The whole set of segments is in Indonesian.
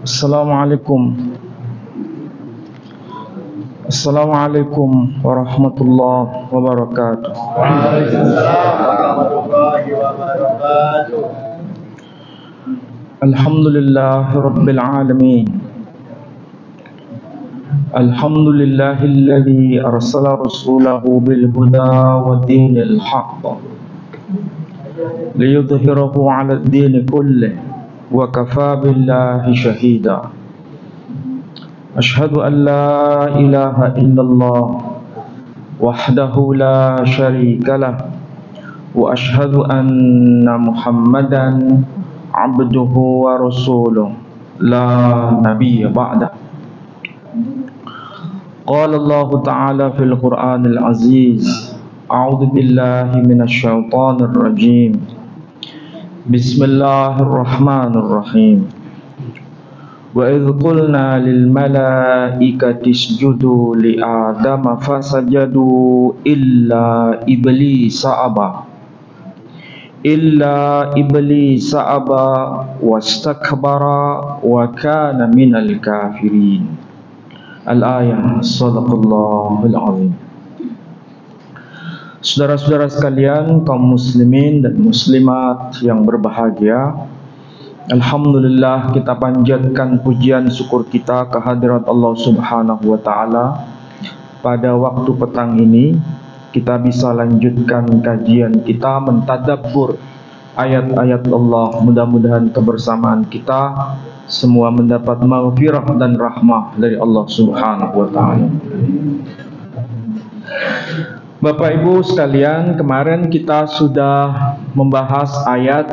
Assalamualaikum. Assalamualaikum warahmatullahi wabarakatuh. Waalaikumsalam warahmatullahi wabarakatuh. Alhamdulillahi rabbil alamin. Alhamdulillahilladzi arsala rasulahu bil huda wa dinil haqq liyudhhirahu 'ala ad-din kullih wa kafaa billahi shahida. Ashhadu an la ilaha illallah wahdahu la syarika lah wa ashhadu anna Muhammadan abduhu wa rasuluh la nabiyya ba'dah. Qala Allah Ta'ala fil Qur'anil Aziz, a'udzu billahi minasy syaithanir rajim. Bismillahirrahmanirrahim. Wa idh qulna lil malaikati isjudu li adama fasajadu illa iblisa aba wastakbara wa kana minal kafirin. Al-ayah. Shadaqallahul azim. Saudara-saudara sekalian, kaum muslimin dan muslimat yang berbahagia, alhamdulillah kita panjatkan pujian syukur kita kehadirat Allah Subhanahu wa taala. Pada waktu petang ini kita bisa lanjutkan kajian kita mentadabbur ayat-ayat Allah. Mudah-mudahan kebersamaan kita semua mendapat maghfirah dan rahmah dari Allah Subhanahu wa taala. Bapak Ibu sekalian, kemarin kita sudah membahas ayat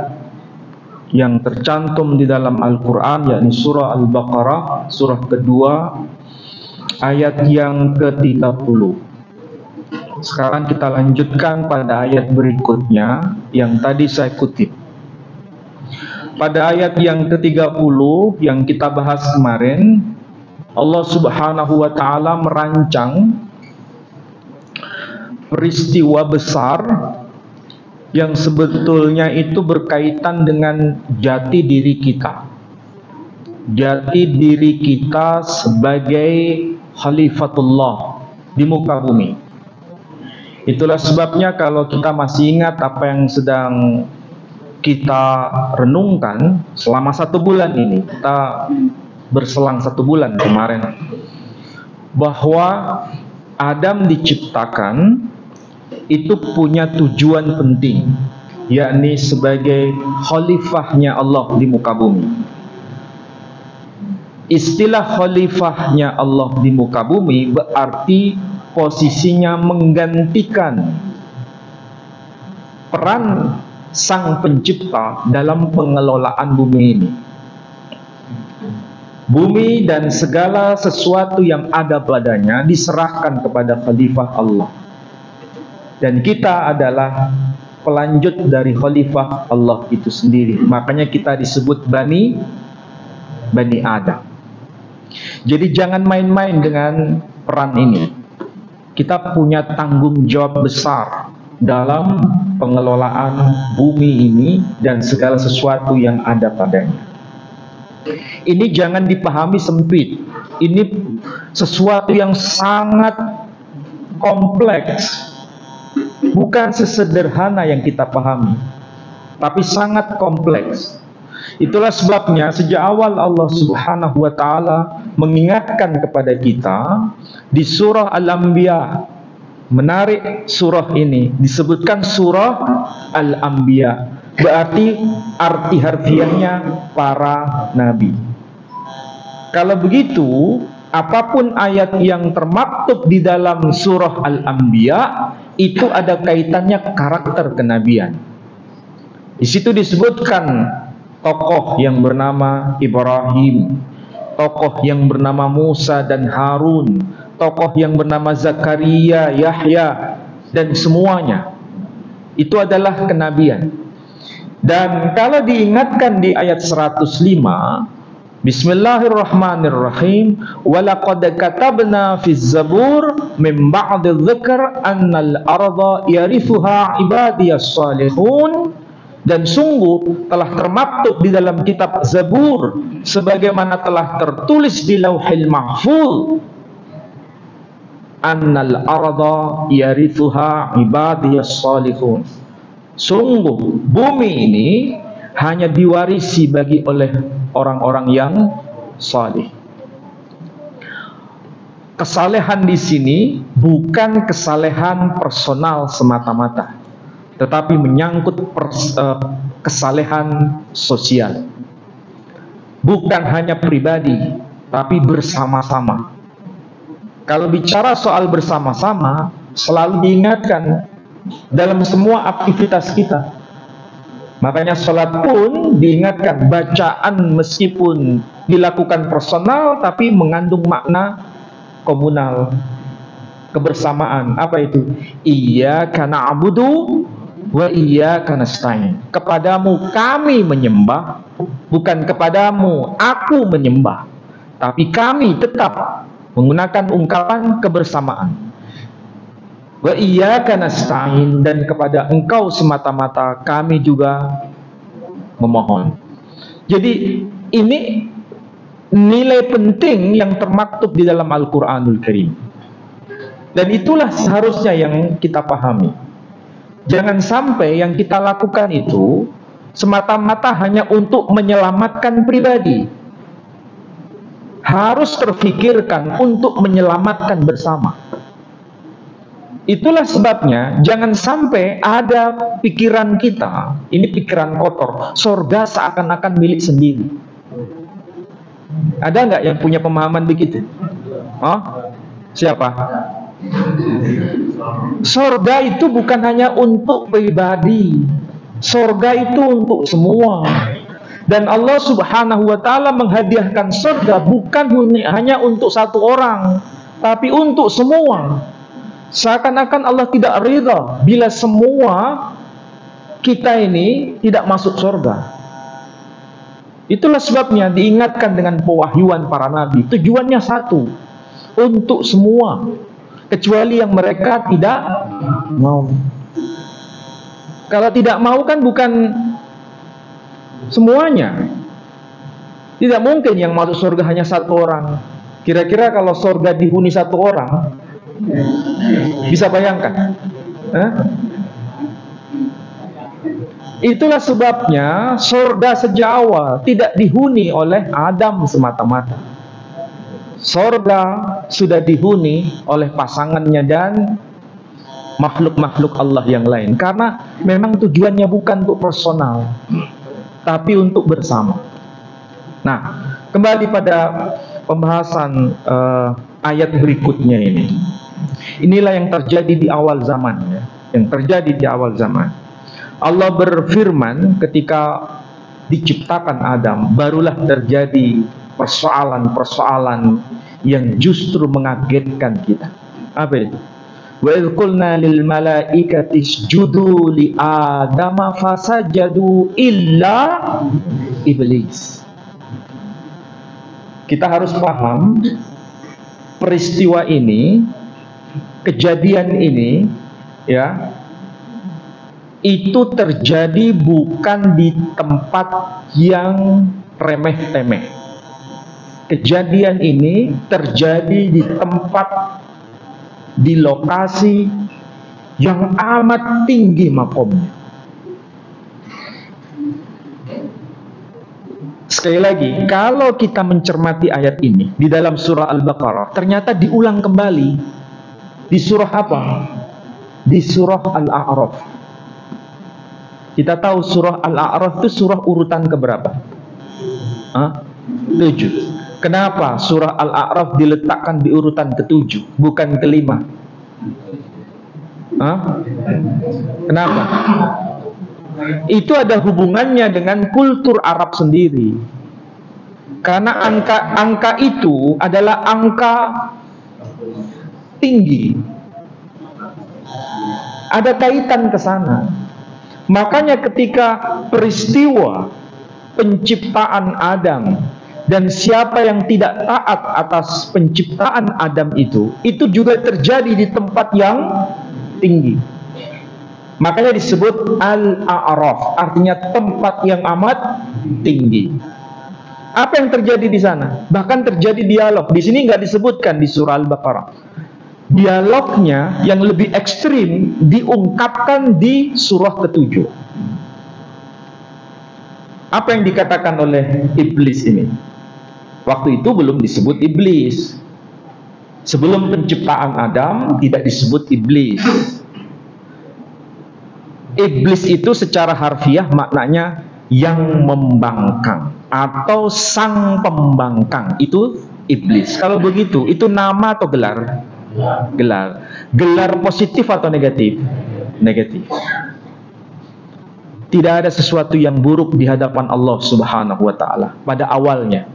yang tercantum di dalam Al-Quran, yakni surah Al-Baqarah, surah kedua, ayat yang ke-30. Sekarang kita lanjutkan pada ayat berikutnya yang tadi saya kutip. Pada ayat yang ke-30 yang kita bahas kemarin, Allah Subhanahu wa taala merancang peristiwa besar yang sebetulnya itu berkaitan dengan jati diri kita. Jati diri kita sebagai khalifatullah di muka bumi. Itulah sebabnya kalau kita masih ingat apa yang sedang kita renungkan selama 1 bulan ini, kita berselang 1 bulan kemarin, bahwa Adam diciptakan itu punya tujuan penting, yakni sebagai khalifahnya Allah di muka bumi. Istilah khalifahnya Allah di muka bumi berarti posisinya menggantikan peran Sang Pencipta dalam pengelolaan bumi ini. Bumi dan segala sesuatu yang ada padanya diserahkan kepada khalifah Allah. Dan kita adalah pelanjut dari khalifah Allah itu sendiri. Makanya kita disebut Bani Adam. Jadi jangan main-main dengan peran ini. Kita punya tanggung jawab besar dalam pengelolaan bumi ini dan segala sesuatu yang ada padanya. Ini jangan dipahami sempit. Ini sesuatu yang sangat kompleks. Bukan sesederhana yang kita pahami, tapi sangat kompleks. Itulah sebabnya sejak awal Allah Subhanahu wa taala mengingatkan kepada kita di surah Al-Anbiya. Menarik, surah ini disebutkan surah Al-Anbiya, berarti arti harfiahnya para nabi. Kalau begitu, apapun ayat yang termaktub di dalam surah Al-Anbiya itu ada kaitannya karakter kenabian. Di situ disebutkan tokoh yang bernama Ibrahim, tokoh yang bernama Musa dan Harun, tokoh yang bernama Zakaria, Yahya, dan semuanya itu adalah kenabian. Dan kalau diingatkan di ayat 105, Bismillahirrahmanirrahim, walaqad katabna fiz zabur min ba'di dzikr annal arda yarithuha ibadiyas salihun Dan sungguh telah termaktub di dalam kitab Zabur, sebagaimana telah tertulis di Lauhil Mahfuz, annal arda yarithuha ibadiyas salihun. Sungguh bumi ini hanya diwarisi oleh orang-orang yang salih. Kesalehan di sini bukan kesalehan personal semata-mata, tetapi menyangkut kesalehan sosial. Bukan hanya pribadi, tapi bersama-sama. Kalau bicara soal bersama-sama, selalu diingatkan dalam semua aktivitas kita. Makanya sholat pun diingatkan, bacaan meskipun dilakukan personal, tapi mengandung makna komunal, kebersamaan. Apa itu? Iyyaka na'budu wa iyyaka nasta'in. Kepadamu kami menyembah, bukan kepadamu aku menyembah, tapi kami tetap menggunakan ungkapan kebersamaan. Wa iyyaka nasta'in, dan kepada engkau semata-mata kami juga memohon. Jadi ini nilai penting yang termaktub di dalam Al-Quranul Karim. Dan itulah seharusnya yang kita pahami. Jangan sampai yang kita lakukan itu semata-mata hanya untuk menyelamatkan pribadi. Harus terfikirkan untuk menyelamatkan bersama. Itulah sebabnya jangan sampai ada pikiran kita, ini pikiran kotor, surga seakan-akan milik sendiri. Ada nggak yang punya pemahaman begitu? Oh, siapa? Surga itu bukan hanya untuk pribadi, surga itu untuk semua. Dan Allah Subhanahu wa Ta'ala menghadiahkan surga bukan hanya untuk satu orang, tapi untuk semua. Seakan-akan Allah tidak ridha bila semua kita ini tidak masuk surga. Itulah sebabnya diingatkan dengan pewahyuan para nabi. Tujuannya satu, untuk semua, kecuali yang mereka tidak mau. Kalau tidak mau kan bukan semuanya. Tidak mungkin yang masuk surga hanya satu orang. Kira-kira kalau surga dihuni satu orang, bisa bayangkan? Itulah sebabnya surga sejak awal tidak dihuni oleh Adam semata-mata. Surga sudah dihuni oleh pasangannya dan makhluk-makhluk Allah yang lain. Karena memang tujuannya bukan untuk personal, tapi untuk bersama. Nah, kembali pada pembahasan ayat berikutnya ini. Inilah yang terjadi di awal zaman, ya. Yang terjadi di awal zaman. Allah berfirman ketika diciptakan Adam, barulah terjadi persoalan-persoalan yang justru mengagetkan kita. Apa itu? Wa idh qulna lil malaikati isjudu li Adama fasajadu illa iblis. Kita harus paham peristiwa ini, kejadian ini, ya, itu terjadi bukan di tempat yang remeh-temeh. Kejadian ini terjadi di tempat, di lokasi yang amat tinggi makomnya. Sekali lagi, kalau kita mencermati ayat ini di dalam surah Al-Baqarah, ternyata diulang kembali di surah apa? Di surah Al-A'raf. Kita tahu surah Al-A'raf itu surah urutan keberapa? 7. Kenapa surah Al-A'raf diletakkan di urutan ke-7, bukan ke-5? Kenapa? Itu ada hubungannya dengan kultur Arab sendiri. Karena angka itu adalah angka tinggi. Ada kaitan ke sana. Makanya ketika peristiwa penciptaan Adam dan siapa yang tidak taat atas penciptaan Adam itu juga terjadi di tempat yang tinggi. Makanya disebut Al-A'raf, artinya tempat yang amat tinggi. Apa yang terjadi di sana? Bahkan terjadi dialog. Di sini nggak disebutkan di surah Al-Baqarah. Dialognya yang lebih ekstrim diungkapkan di surah ke-7. Apa yang dikatakan oleh iblis ini? Waktu itu belum disebut iblis. Sebelum penciptaan Adam tidak disebut iblis. Iblis itu secara harfiah maknanya yang membangkang atau sang pembangkang, itu iblis. Kalau begitu, itu nama atau gelar? Gelar. Gelar positif atau negatif? Negatif. Tidak ada sesuatu yang buruk di hadapan Allah Subhanahu wa ta'ala pada awalnya.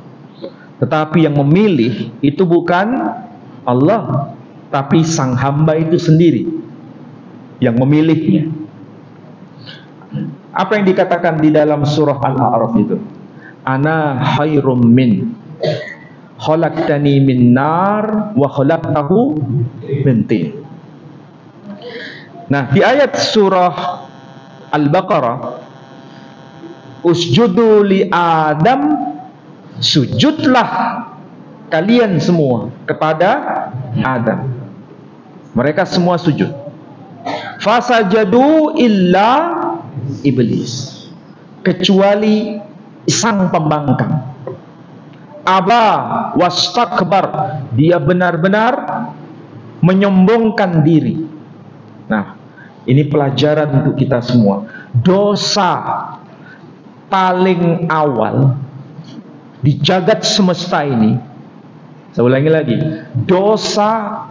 Tetapi yang memilih itu bukan Allah, tapi sang hamba itu sendiri yang memilihnya. Apa yang dikatakan di dalam surah Al-A'raf itu? Ana khairum min khalaqtani min nar wa khalaqtahu min tin. Nah, di ayat surah Al-Baqarah, usjudu li Adam, sujudlah kalian semua kepada Adam. Mereka semua sujud. Fasajadu illa iblis, kecuali sang pembangkang. Aba wastakbar, dia benar-benar menyombongkan diri. Nah, ini pelajaran untuk kita semua. Dosa paling awal di jagat semesta ini, saya ulangi lagi, dosa,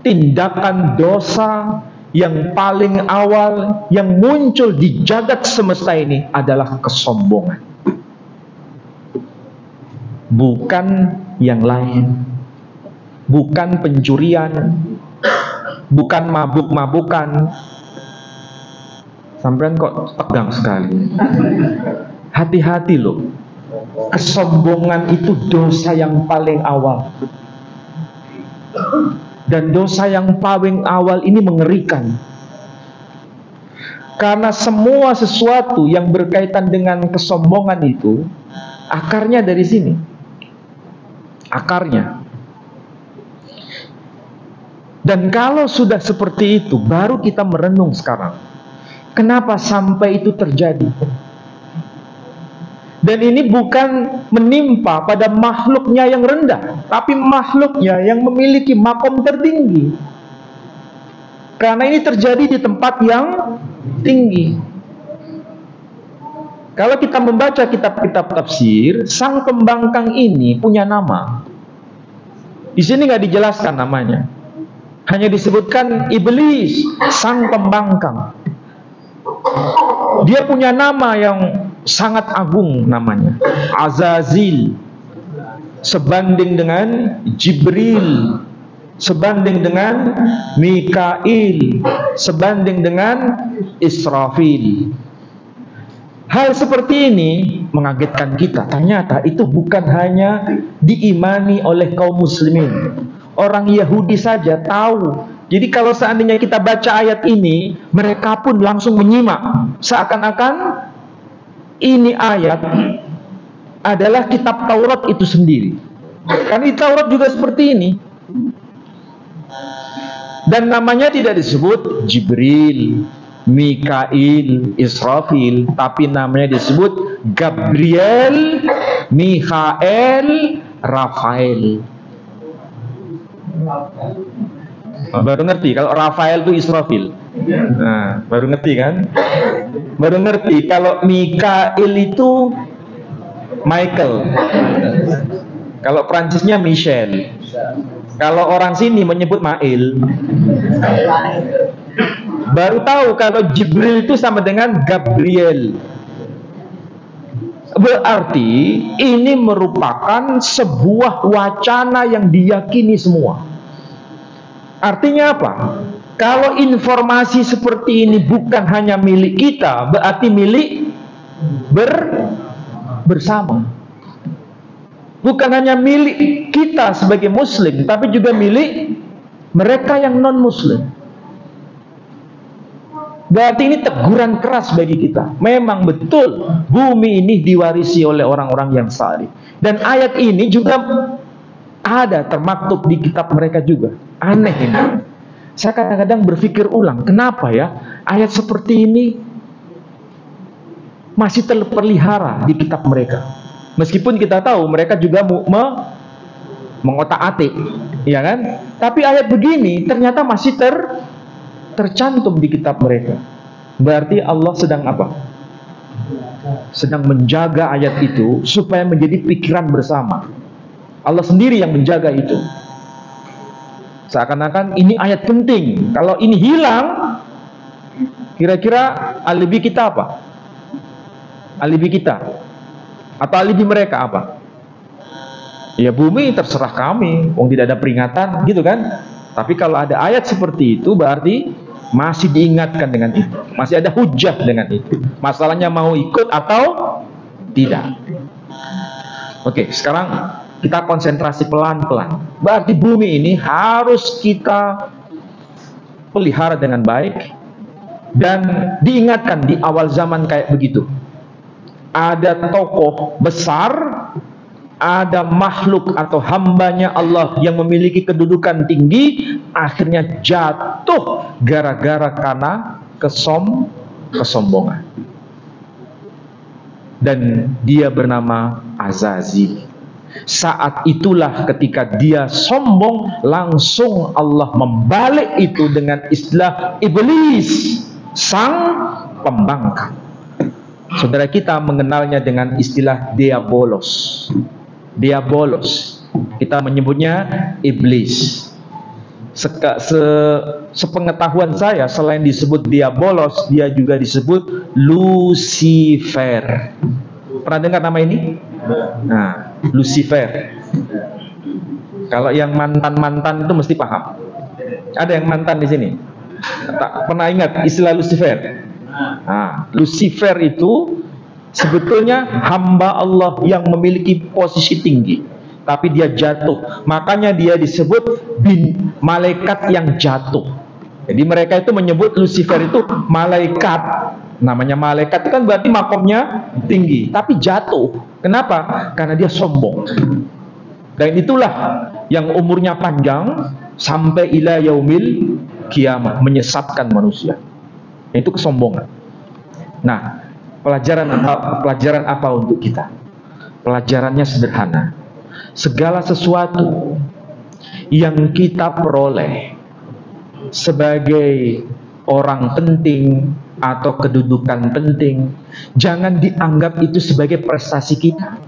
tindakan dosa yang paling awal yang muncul di jagat semesta ini adalah kesombongan. Bukan yang lain. Bukan pencurian, bukan mabuk-mabukan. Sampean kok tegang sekali. Hati-hati loh. Kesombongan itu dosa yang paling awal. Dan dosa yang paling awal ini mengerikan. Karena semua sesuatu yang berkaitan dengan kesombongan itu akarnya dari sini. Akarnya. Dan kalau sudah seperti itu, baru kita merenung sekarang. Kenapa sampai itu terjadi? Dan ini bukan menimpa pada makhluknya yang rendah, tapi makhluknya yang memiliki makom tertinggi. Karena ini terjadi di tempat yang tinggi. Kalau kita membaca kitab-kitab tafsir, sang pembangkang ini punya nama. Di sini nggak dijelaskan namanya. Hanya disebutkan iblis, sang pembangkang. Dia punya nama yang sangat agung namanya, Azazil, sebanding dengan Jibril, sebanding dengan Mikail, sebanding dengan Israfil. Hal seperti ini mengagetkan kita. Ternyata itu bukan hanya diimani oleh kaum muslimin. Orang Yahudi saja tahu. Jadi kalau seandainya kita baca ayat ini, mereka pun langsung menyimak. Seakan-akan ini ayat adalah kitab Taurat itu sendiri. Karena di Taurat juga seperti ini. Dan namanya tidak disebut Jibril, Mikail, Israfil, tapi namanya disebut Gabriel, Mikhael, Rafael. Baru ngerti kalau Rafael itu Israfil. Nah, baru ngerti kan? Baru ngerti kalau Mikail itu Michael. Kalau Prancisnya Michel. Kalau orang sini menyebut Mail. Baru tahu kalau Jibril itu sama dengan Gabriel. Berarti ini merupakan sebuah wacana yang diyakini semua. Artinya apa? Kalau informasi seperti ini bukan hanya milik kita, berarti milik bersama. Bukan hanya milik kita sebagai muslim, tapi juga milik mereka yang non-muslim. Berarti ini teguran keras bagi kita. Memang betul bumi ini diwarisi oleh orang-orang yang saleh. Dan ayat ini juga ada termaktub di kitab mereka juga. Aneh ini. Saya kadang-kadang berpikir ulang, kenapa ya ayat seperti ini masih terpelihara di kitab mereka. Meskipun kita tahu mereka juga mengotak-atik, ya kan? Tapi ayat begini ternyata masih tercantum di kitab mereka. Berarti Allah sedang apa? Sedang menjaga ayat itu supaya menjadi pikiran bersama. Allah sendiri yang menjaga itu. Seakan-akan ini ayat penting. Kalau ini hilang, kira-kira alibi kita apa? Alibi kita atau alibi mereka apa? Ya bumi terserah kami, tidak ada peringatan, gitu kan? Tapi kalau ada ayat seperti itu, berarti masih diingatkan dengan itu, masih ada hujah dengan itu. Masalahnya mau ikut atau tidak. Oke, sekarang kita konsentrasi pelan-pelan. Berarti bumi ini harus kita pelihara dengan baik dan diingatkan di awal zaman kayak begitu. Ada tokoh besar, ada makhluk atau hambanya Allah yang memiliki kedudukan tinggi, akhirnya jatuh gara-gara karena kesombongan. Dan dia bernama Azazil. Saat itulah ketika dia sombong, langsung Allah membalik itu dengan istilah iblis, sang pembangkang. Saudara kita mengenalnya dengan istilah diabolos. Diabolos, kita menyebutnya iblis. Sepengetahuan saya, selain disebut diabolos, dia juga disebut Lucifer. Pernah dengar nama ini? Nah, Lucifer. Kalau yang mantan-mantan itu mesti paham. Ada yang mantan di sini? Tak pernah ingat istilah Lucifer? Nah, Lucifer itu sebetulnya hamba Allah yang memiliki posisi tinggi, tapi dia jatuh. Makanya dia disebut malaikat yang jatuh. Jadi mereka itu menyebut Lucifer itu malaikat. Namanya malaikat itu kan berarti makomnya tinggi, tapi jatuh. Kenapa? Karena dia sombong. Dan itulah yang umurnya panjang sampai ila yaumil kiamah, menyesatkan manusia. Itu kesombongan. Nah, pelajaran apa untuk kita? Pelajarannya sederhana. Segala sesuatu yang kita peroleh sebagai orang penting atau kedudukan penting, jangan dianggap itu sebagai prestasi kita.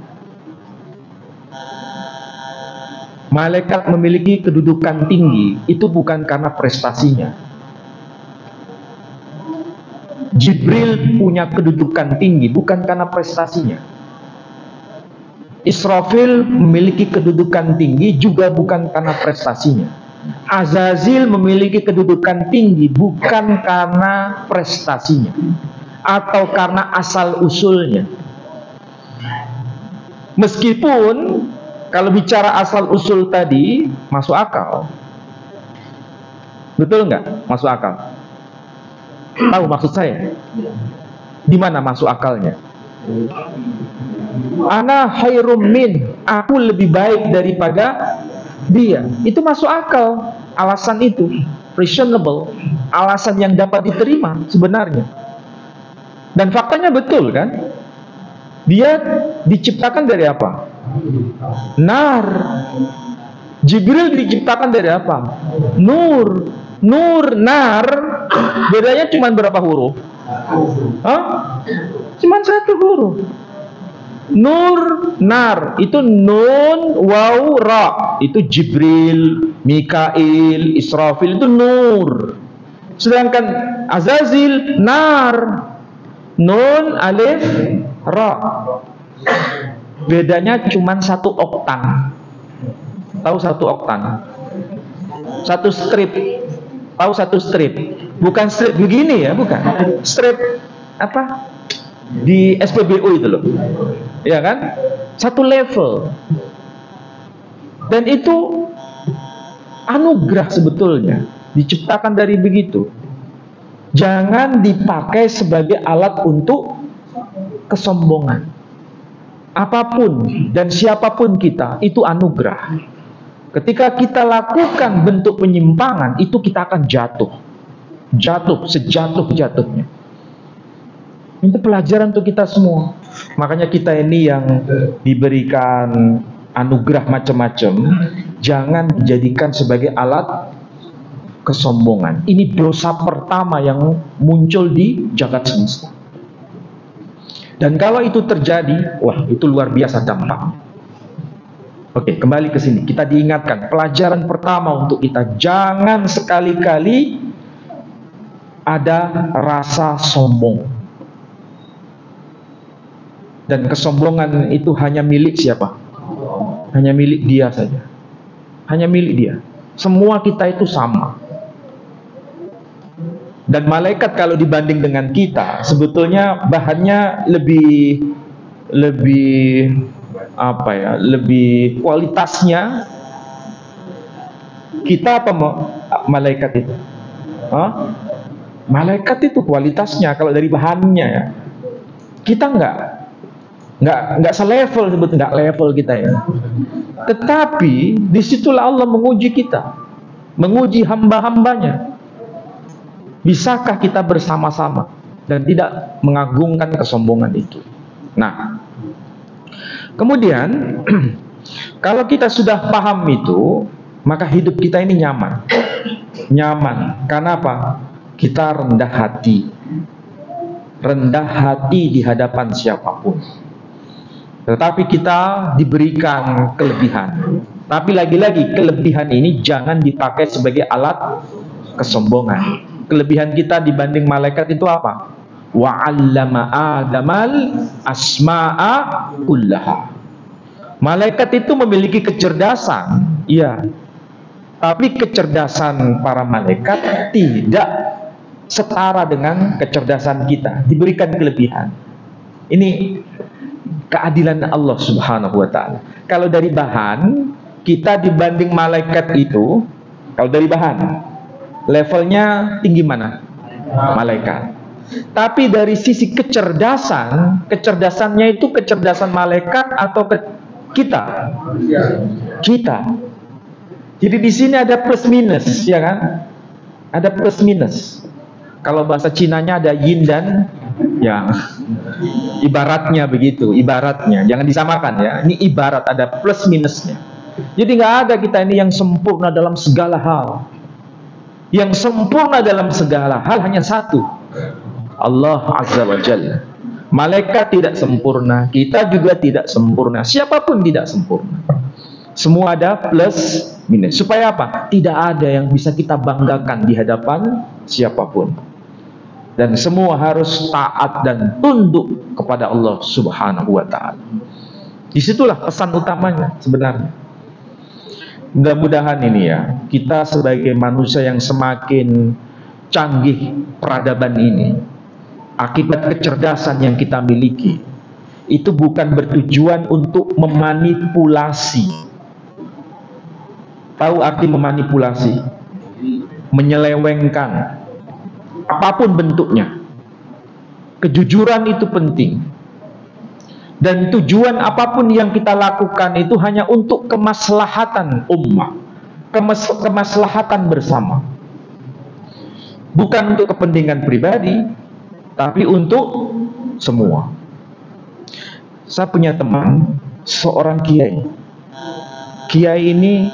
Malaikat memiliki kedudukan tinggi itu bukan karena prestasinya. Jibril punya kedudukan tinggi bukan karena prestasinya. Israfil memiliki kedudukan tinggi juga bukan karena prestasinya. Azazil memiliki kedudukan tinggi bukan karena prestasinya atau karena asal usulnya. Meskipun kalau bicara asal usul tadi masuk akal. Betul nggak? Masuk akal. Tahu maksud saya? Di mana masuk akalnya? Ana khairum min, aku lebih baik daripada dia. Itu masuk akal. Alasan itu reasonable, alasan yang dapat diterima sebenarnya. Dan faktanya betul kan? Dia diciptakan dari apa? Nar. Jibril diciptakan dari apa? Nur. Nur, nar, bedanya cuma berapa huruf? Hah? Cuma satu huruf. Nur, nar, itu nun, waw, ra. Itu Jibril, Mikail, Israfil, itu nur. Sedangkan Azazil, nar, nun, alif, ra. Bedanya cuma 1 oktan. Tahu 1 oktan? 1 strip. Tahu 1 strip? Bukan strip begini ya, bukan. Strip apa? Di SPBU itu loh. Ya kan? 1 level. Dan itu anugerah sebetulnya. Diciptakan dari begitu. Jangan dipakai sebagai alat untuk kesombongan. Apapun dan siapapun kita, itu anugerah. Ketika kita lakukan bentuk penyimpangan, itu kita akan jatuh. Jatuh sejatuh-jatuhnya. Itu pelajaran untuk kita semua. Makanya kita ini yang diberikan anugerah macam-macam, jangan dijadikan sebagai alat kesombongan. Ini dosa pertama yang muncul di jagat semesta. Dan kalau itu terjadi, wah, itu luar biasa dampak. Oke, kembali ke sini. Kita diingatkan, pelajaran pertama untuk kita, jangan sekali-kali ada rasa sombong. Dan kesombongan itu hanya milik siapa? Hanya milik dia saja. Hanya milik dia. Semua kita itu sama. Dan malaikat kalau dibanding dengan kita, sebetulnya bahannya lebih kualitasnya kita apa malaikat itu? Malaikat itu kualitasnya kalau dari bahannya ya. Kita nggak selevel, sebetulnya nggak level kita ya. Tetapi disitulah Allah menguji kita, menguji hamba-hambanya. Bisakah kita bersama-sama dan tidak mengagungkan kesombongan itu? Nah, kemudian kalau kita sudah paham itu, maka hidup kita ini nyaman. Nyaman, karena apa? Kita rendah hati. Rendah hati di hadapan siapapun. Tetapi kita diberikan kelebihan. Tapi lagi-lagi kelebihan ini jangan dipakai sebagai alat kesombongan. Kelebihan kita dibanding malaikat itu apa? Wa 'allama Adamal asma'a kullaha. Malaikat itu memiliki kecerdasan, iya. Tapi kecerdasan para malaikat tidak setara dengan kecerdasan kita. Diberikan kelebihan. Ini keadilan Allah Subhanahu wa ta'ala. Kalau dari bahan, kita dibanding malaikat itu, kalau dari bahan, levelnya tinggi mana? Malaikat. Tapi dari sisi kecerdasan, kecerdasannya itu kecerdasan malaikat atau kita? Kita. Jadi di sini ada plus minus, ya kan? Ada plus minus. Kalau bahasa Cinanya ada yin dan yang ibaratnya begitu, ibaratnya. Jangan disamakan ya. Ini ibarat, ada plus minusnya. Jadi nggak ada kita ini yang sempurna dalam segala hal. Yang sempurna dalam segala hal hanya satu, Allah Azza wa Jalla. Malaikat tidak sempurna, kita juga tidak sempurna, siapapun tidak sempurna. Semua ada plus minus. Supaya apa? Tidak ada yang bisa kita banggakan di hadapan siapapun. Dan semua harus taat dan tunduk kepada Allah Subhanahu wa ta'ala. Disitulah pesan utamanya sebenarnya. Mudah-mudahan ini ya, kita sebagai manusia yang semakin canggih peradaban ini, akibat kecerdasan yang kita miliki, itu bukan bertujuan untuk memanipulasi. Tahu arti memanipulasi? Menyelewengkan. Apapun bentuknya. Kejujuran itu penting. Dan tujuan apapun yang kita lakukan itu hanya untuk kemaslahatan ummah, kemaslahatan bersama. Bukan untuk kepentingan pribadi, tapi untuk semua. Saya punya teman, seorang kiai. Kiai ini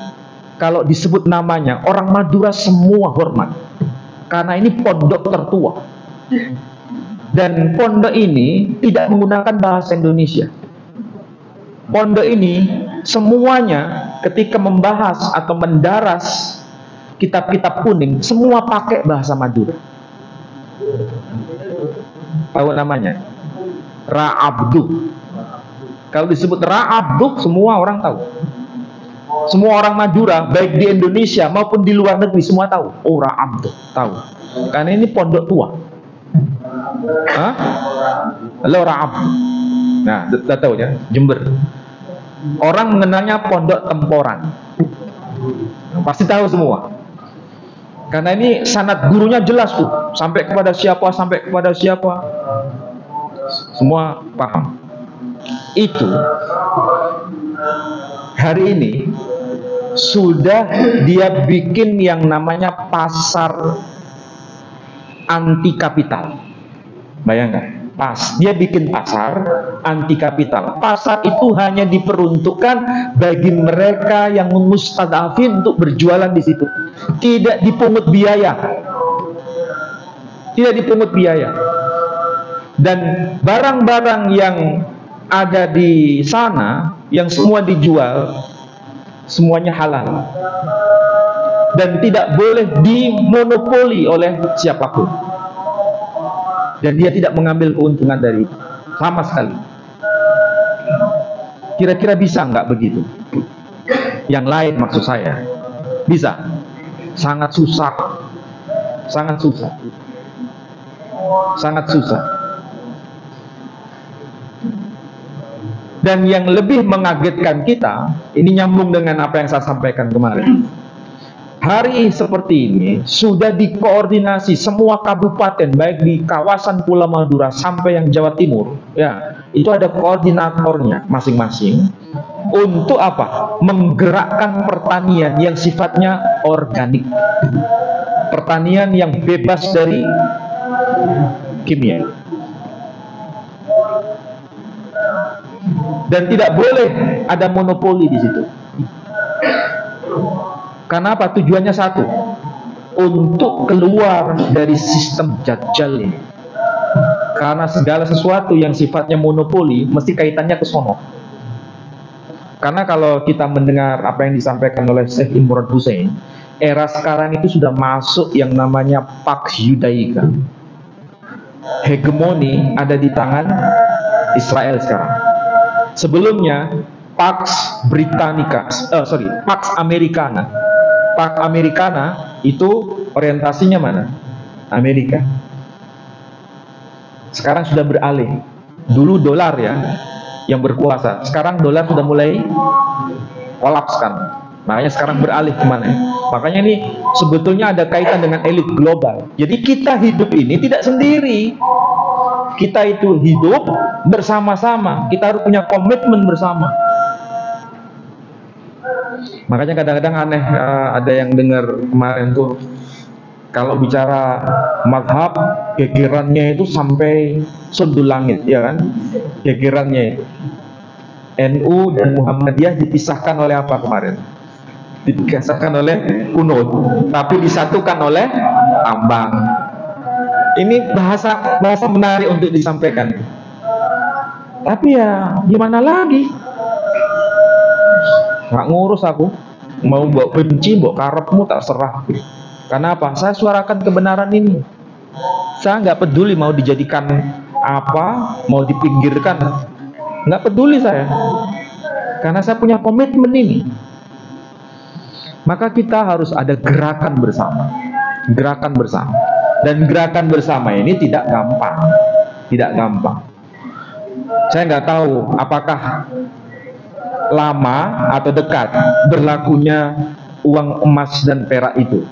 kalau disebut namanya, orang Madura semua hormat. Karena ini pondok tertua. Dan pondok ini tidak menggunakan bahasa Indonesia. Pondok ini semuanya ketika membahas atau mendaras kitab-kitab kuning, semua pakai bahasa Madura. Tahu namanya? Ra'abdu. Kalau disebut Ra'abdu, semua orang tahu. Semua orang Madura, baik di Indonesia maupun di luar negeri, semua tahu. Oh, Ra'abdu, tahu. Karena ini pondok tua. Hah? Halo Ra'abdu. Nah, sudah tahu ya, Jember. Orang mengenalnya pondok Temporan. Pasti tahu semua. Karena ini sanad gurunya jelas tuh, sampai kepada siapa, sampai kepada siapa. Semua paham. Itu hari ini sudah dia bikin yang namanya pasar anti kapital. Bayangkan. Dia bikin pasar anti kapital. Pasar itu hanya diperuntukkan bagi mereka yang mustadafin untuk berjualan di situ. Tidak dipungut biaya. Tidak dipungut biaya. Dan barang-barang yang ada di sana yang semua dijual semuanya halal. Dan tidak boleh dimonopoli oleh siapapun. Dan dia tidak mengambil keuntungan dari itu sama sekali. Kira-kira bisa nggak begitu? Yang lain maksud saya bisa? Sangat susah, sangat susah, sangat susah. Dan yang lebih mengagetkan kita, ini nyambung dengan apa yang saya sampaikan kemarin. Hari seperti ini sudah dikoordinasi semua kabupaten, baik di kawasan Pulau Madura sampai yang Jawa Timur, ya, itu ada koordinatornya masing-masing untuk apa? Menggerakkan pertanian yang sifatnya organik, pertanian yang bebas dari kimia, dan tidak boleh ada monopoli di situ. Karena apa? Tujuannya satu, untuk keluar dari sistem Dajjal ini. Karena segala sesuatu yang sifatnya monopoli mesti kaitannya ke sono. Karena kalau kita mendengar apa yang disampaikan oleh Syekh Imran Hussein, era sekarang itu sudah masuk yang namanya Pax Judaika. Hegemoni ada di tangan Israel sekarang. Sebelumnya Pax Britannica, Pax Americana. Pax Americana itu orientasinya mana? Amerika. Sekarang sudah beralih. Dulu dolar ya yang berkuasa. Sekarang dolar sudah mulai kolapskan. Makanya sekarang beralih kemana? Makanya ini sebetulnya ada kaitan dengan elit global. Jadi kita hidup ini tidak sendiri. Kita itu hidup bersama-sama. Kita harus punya komitmen bersama. Makanya kadang-kadang aneh, ada yang dengar kemarin tuh kalau bicara mazhab gegerannya itu sampai sundul langit, ya kan? Gegerannya itu NU dan Muhammadiyah dipisahkan oleh apa kemarin? Dipisahkan oleh kunut, tapi disatukan oleh ambang. Ini bahasa menarik untuk disampaikan. Tapi ya gimana lagi? Nggak ngurus aku, mau bawa benci, bawa karepmu tak serah. Karena apa? Saya suarakan kebenaran ini. Saya nggak peduli mau dijadikan apa, mau dipinggirkan, nggak peduli saya. Karena saya punya komitmen ini. Maka kita harus ada gerakan bersama, gerakan bersama. Dan gerakan bersama ini tidak gampang, tidak gampang. Saya nggak tahu apakah lama atau dekat berlakunya uang emas dan perak itu.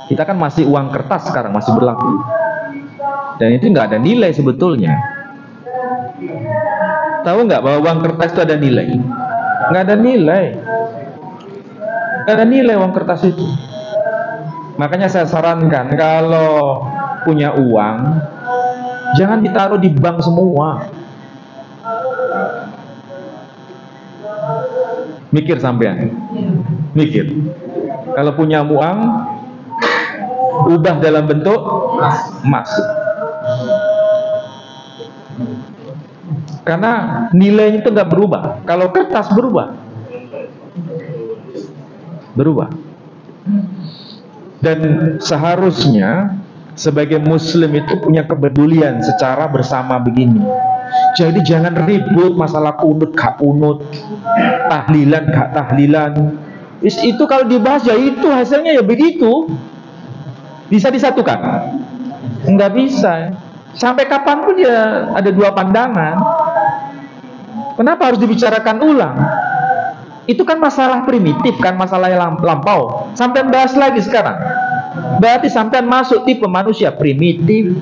Kita kan masih uang kertas sekarang, masih berlaku. Dan itu nggak ada nilai sebetulnya. Tahu nggak bahwa uang kertas itu ada nilai? Nggak ada nilai. Nggak ada nilai uang kertas itu. Makanya saya sarankan kalau punya uang, jangan ditaruh di bank semua. Mikir sampean, mikir. Kalau punya uang, ubah dalam bentuk emas. Karena nilainya itu nggak berubah. Kalau kertas berubah, Dan seharusnya sebagai Muslim itu punya kepedulian secara bersama begini. Jadi jangan ribut masalah kunut gak kunut, tahlilan gak tahlilan. Itu kalau dibahas ya itu hasilnya ya begitu. Bisa disatukan? Enggak bisa. Sampai kapanpun ya ada dua pandangan. Kenapa harus dibicarakan ulang? Itu kan masalah primitif kan, masalah yang lampau. Sampai bahas lagi sekarang. berarti sampean masuk tipe manusia primitif.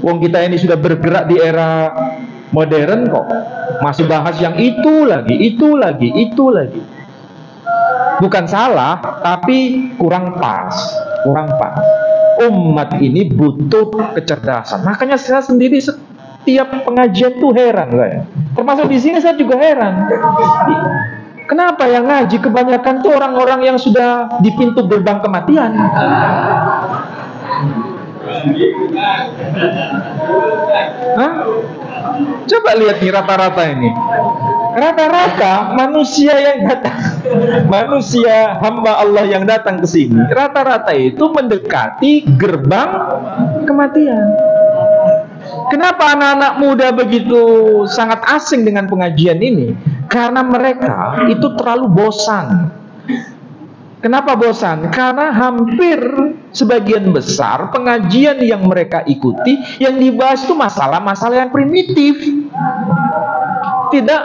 Wong kita ini sudah bergerak di era modern kok masih bahas yang itu lagi. Bukan salah, tapi kurang pas. Umat ini butuh kecerdasan. Makanya saya sendiri setiap pengajian tuh heran saya. Termasuk di sini saya juga heran. Kenapa yang ngaji kebanyakan tuh orang-orang yang sudah di pintu gerbang kematian? Hah? Coba lihat nih rata-rata ini. Rata-rata manusia yang datang, manusia hamba Allah yang datang ke sini, rata-rata itu mendekati gerbang kematian. Kenapa anak-anak muda begitu sangat asing dengan pengajian ini? Karena mereka itu terlalu bosan. Kenapa bosan? Karena hampir sebagian besar pengajian yang mereka ikuti yang dibahas itu masalah-masalah yang primitif. Tidak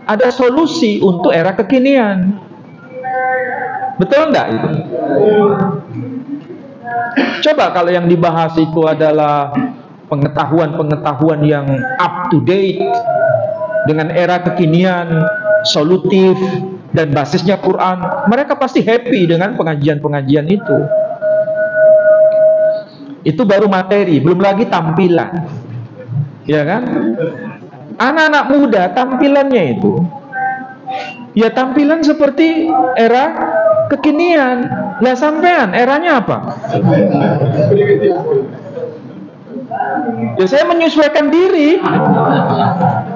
ada solusi untuk era kekinian. Betul enggak itu? Coba kalau yang dibahas itu adalah pengetahuan-pengetahuan yang up to date dengan era kekinian, solutif, dan basisnya Quran, mereka pasti happy dengan pengajian-pengajian itu. Itu baru materi, belum lagi tampilan. Ya kan? Anak-anak muda tampilannya itu ya tampilan seperti era kekinian. Lah sampean eranya apa? Ya saya menyesuaikan diri.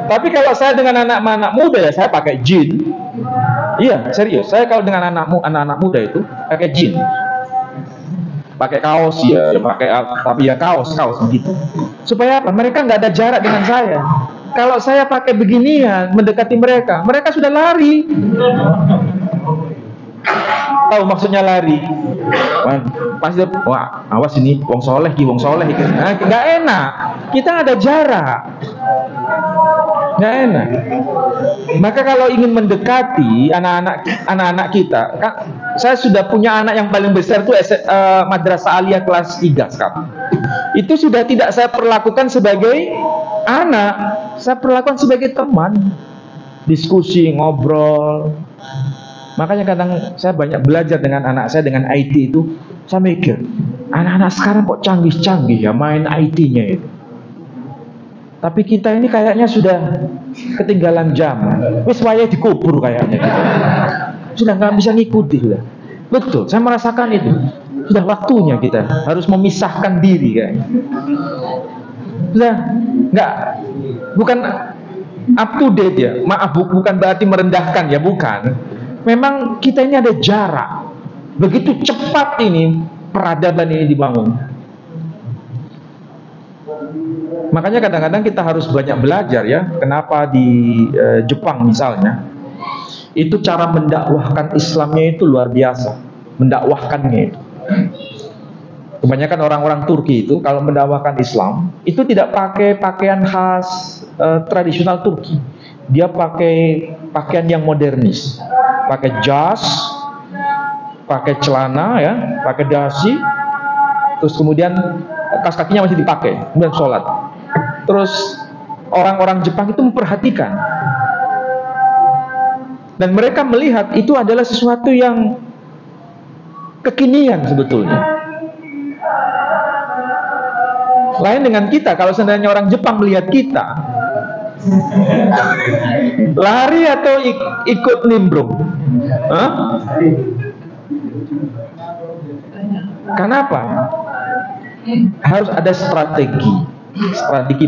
Tapi kalau saya dengan anak-anak muda ya saya pakai jin. Iya, serius. Saya kalau dengan anak-anak muda itu pakai jin. Pakai kaos ya, pakai tapi ya kaos begitu. Supaya apa? Mereka nggak ada jarak dengan saya. Kalau saya pakai beginian mendekati mereka, mereka sudah lari. Tahu maksudnya lari? Pasti wah, awas ini wong soleh gitu. Nah, nggak enak. Kita ada jarak. Nggak enak. Maka kalau ingin mendekati anak-anak kita, kan saya sudah punya anak yang paling besar itu Madrasah Aliyah kelas 3 sekarang. Itu sudah tidak saya perlakukan sebagai anak, saya perlakukan sebagai teman. Diskusi, ngobrol. Makanya kadang saya banyak belajar dengan anak saya dengan IT itu. Saya mikir, anak-anak sekarang kok canggih-canggih ya main IT-nya itu. Tapi kita ini kayaknya sudah ketinggalan zaman. Wis wayahe dikubur kayaknya kita. Sudah nggak bisa ngikuti sudah. Betul, saya merasakan itu. Sudah waktunya kita harus memisahkan diri kayaknya. Sudah nggak, bukan up to date ya. Maaf, bukan berarti merendahkan ya, bukan. Memang kita ini ada jarak. Begitu cepat ini peradaban ini dibangun. Makanya kadang-kadang kita harus banyak belajar ya. Kenapa di Jepang misalnya, itu cara mendakwahkan Islamnya itu luar biasa. Mendakwahkannya itu. Kebanyakan orang-orang Turki itu kalau mendakwahkan Islam itu tidak pakai pakaian khas tradisional Turki. Dia pakai pakaian yang modernis. Pakai jas, pakai celana ya, pakai dasi. Terus kemudian kaos kakinya masih dipakai, kemudian sholat. Terus orang-orang Jepang itu memperhatikan. Dan mereka melihat itu adalah sesuatu yang kekinian sebetulnya. Lain dengan kita, kalau seandainya orang Jepang melihat kita, lari atau ikut nimbrung? Hah? Kenapa? Harus ada strategi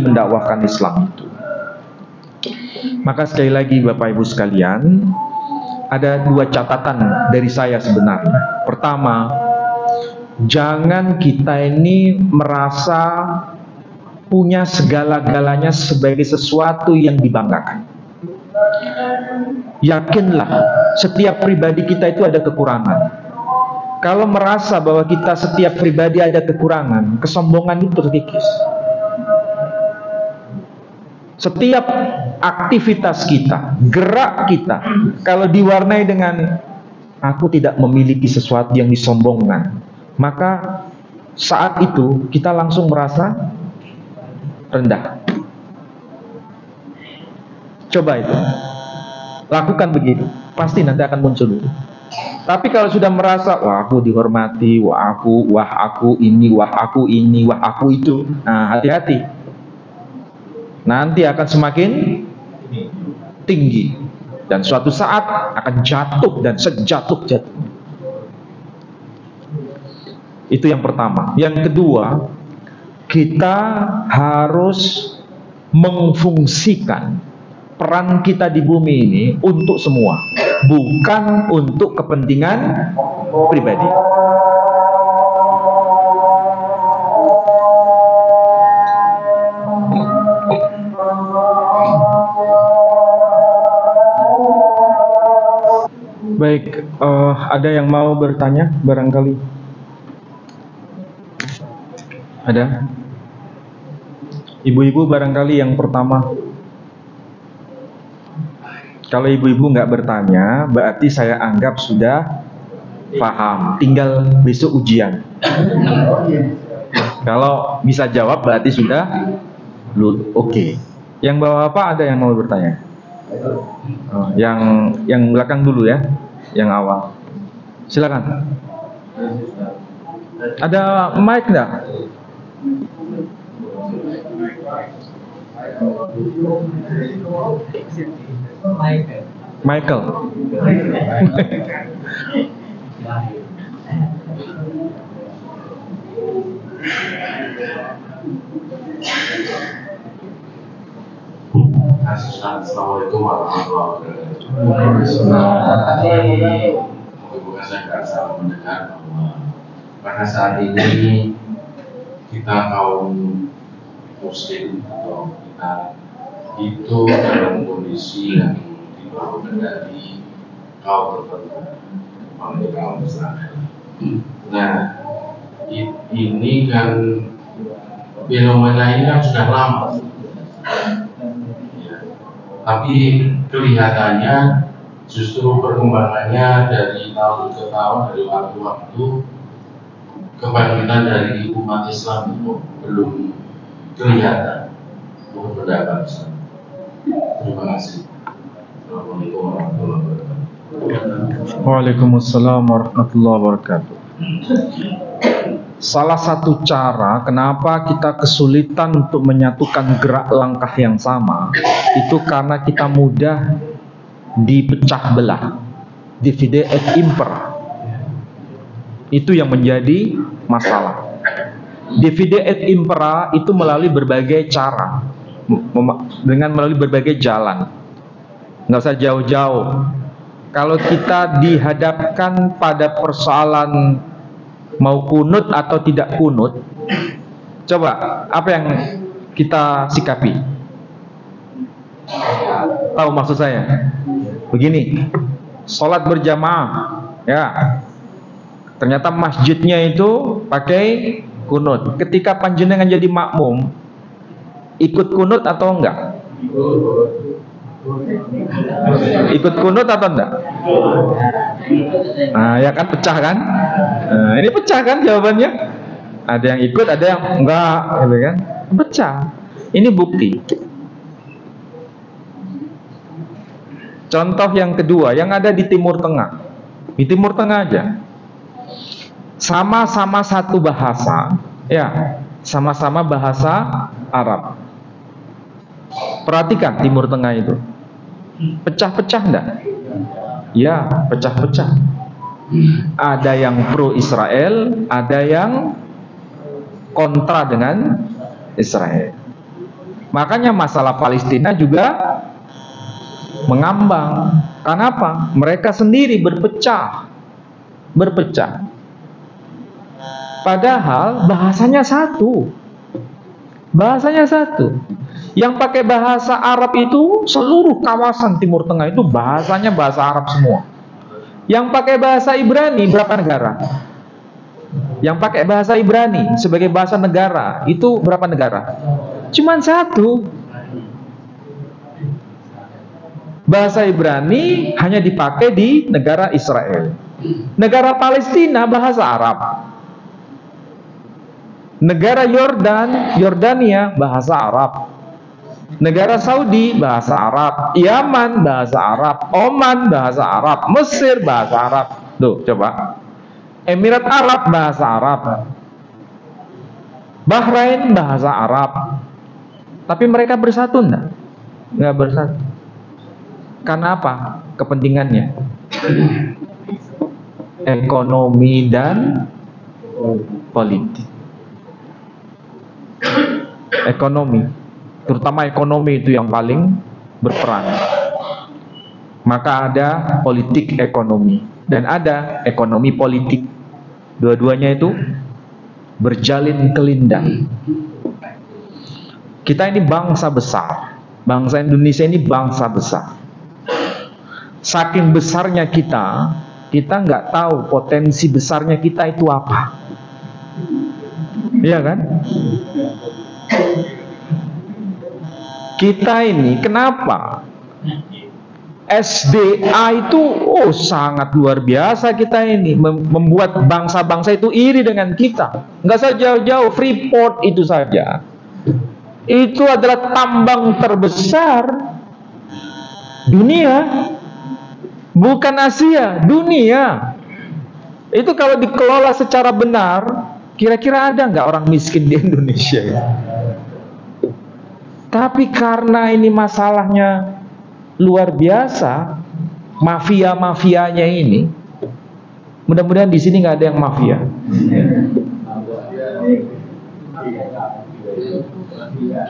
mendakwahkan Islam itu. Maka sekali lagi Bapak Ibu sekalian, ada 2 catatan dari saya sebenarnya. Pertama, jangan kita ini merasa punya segala-galanya sebagai sesuatu yang dibanggakan. Yakinlah, setiap pribadi kita itu ada kekurangan. Kalau merasa bahwa kita setiap pribadi ada kekurangan, kesombongan itu terkikis. Setiap aktivitas kita, gerak kita, kalau diwarnai dengan aku tidak memiliki sesuatu yang disombongkan, maka saat itu kita langsung merasa rendah. Coba itu, lakukan begitu, pasti nanti akan muncul. Tapi kalau sudah merasa, wah aku dihormati, wah aku ini, wah aku ini, wah aku itu, nah hati-hati, nanti akan semakin tinggi dan suatu saat akan jatuh dan sejatuh-jatuh. Itu yang pertama. Yang kedua, kita harus memfungsikan peran kita di bumi ini untuk semua, bukan untuk kepentingan pribadi. Baik, ada yang mau bertanya barangkali? Ada? Ibu-ibu barangkali yang pertama. Kalau ibu-ibu nggak bertanya, berarti saya anggap sudah paham. Tinggal besok ujian. Kalau bisa jawab berarti sudah oke. Yang bapak ada yang mau bertanya? Yang belakang dulu ya, yang awal. Silakan. Ada mic nggak? Michael. Assalamualaikum warahmatullahi wabarakatuh. Bukan saya nggak salah mendengar bahwa pada saat ini kita kaum muslim atau kita itu dalam kondisi yang dibawa dari kaum tertentu, oleh kaum Israel. Nah, ini kan fenomena ini kan sudah lama. Tapi kelihatannya justru perkembangannya dari tahun ke tahun, dari waktu-waktu, kebangkitan dari umat Islam itu belum kelihatan. Mohon pendapat Ustaz. Terima kasih. Assalamualaikum warahmatullahi wabarakatuh. Waalaikumsalam warahmatullahi wabarakatuh. Salah satu cara kenapa kita kesulitan untuk menyatukan gerak langkah yang sama itu karena kita mudah dipecah belah, divide et impera. Itu yang menjadi masalah. Divide et impera itu melalui berbagai cara, melalui berbagai jalan. Nggak usah jauh-jauh. Kalau kita dihadapkan pada persoalan mau kunut atau tidak kunut, coba apa yang kita sikapi? Tahu maksud saya? Begini, sholat berjamaah, ya, ternyata masjidnya itu pakai kunut. Ketika panjenengan jadi makmum, ikut kunut atau enggak? Ikut kunut atau enggak? Nah, ya kan pecah kan? Nah, ini pecah kan jawabannya? Ada yang ikut, ada yang enggak, gitu kan? Pecah. Ini bukti. Contoh yang kedua, yang ada di Timur Tengah. Di Timur Tengah aja. Sama-sama satu bahasa, ya, sama-sama bahasa Arab. Perhatikan Timur Tengah itu. Pecah-pecah enggak? Ya, pecah-pecah. Ada yang pro Israel, ada yang kontra dengan Israel. Makanya masalah Palestina juga mengambang. Kenapa? Mereka sendiri berpecah. Padahal bahasanya satu. Yang pakai bahasa Arab itu seluruh kawasan Timur Tengah itu bahasanya bahasa Arab semua. Yang pakai bahasa Ibrani berapa negara? Yang pakai bahasa Ibrani sebagai bahasa negara itu berapa negara? Cuman satu. Bahasa Ibrani hanya dipakai di negara Israel. Negara Palestina bahasa Arab. Negara Yordania bahasa Arab. Negara Saudi bahasa Arab, Yaman bahasa Arab, Oman bahasa Arab, Mesir bahasa Arab. Tuh, coba. Emirat Arab bahasa Arab. Bahrain bahasa Arab. Tapi mereka bersatu enggak? Enggak bersatu. Karena apa? Kepentingannya. Ekonomi dan politik. Ekonomi, terutama ekonomi itu yang paling berperan. Maka ada politik ekonomi dan ada ekonomi politik. Dua-duanya itu berjalin kelindang. Kita ini bangsa besar. Bangsa Indonesia ini bangsa besar. Saking besarnya kita nggak tahu potensi besarnya kita itu apa. Iya kan? Kita ini kenapa SDA itu sangat luar biasa. Kita ini membuat bangsa-bangsa itu iri dengan kita. Nggak usah jauh-jauh, Freeport itu saja. Itu adalah tambang terbesar dunia, bukan Asia, dunia. Itu kalau dikelola secara benar, kira-kira ada nggak orang miskin di Indonesia ya? Tapi karena ini masalahnya luar biasa, mafia-mafianya ini, mudah-mudahan di sini nggak ada yang mafia.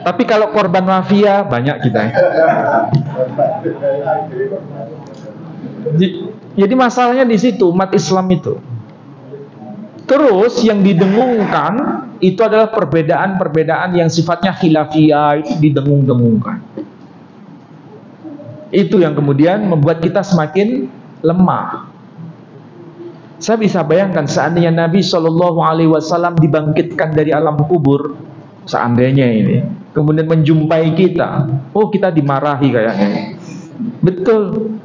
Tapi kalau korban mafia banyak kita. Jadi masalahnya di situ, umat Islam itu. Terus yang didengungkan itu adalah perbedaan-perbedaan yang sifatnya khilafiyah, itu didengung-dengungkan. Itu yang kemudian membuat kita semakin lemah. Saya bisa bayangkan seandainya Nabi SAW dibangkitkan dari alam kubur, seandainya ini, kemudian menjumpai kita, oh kita dimarahi kayaknya. Betul.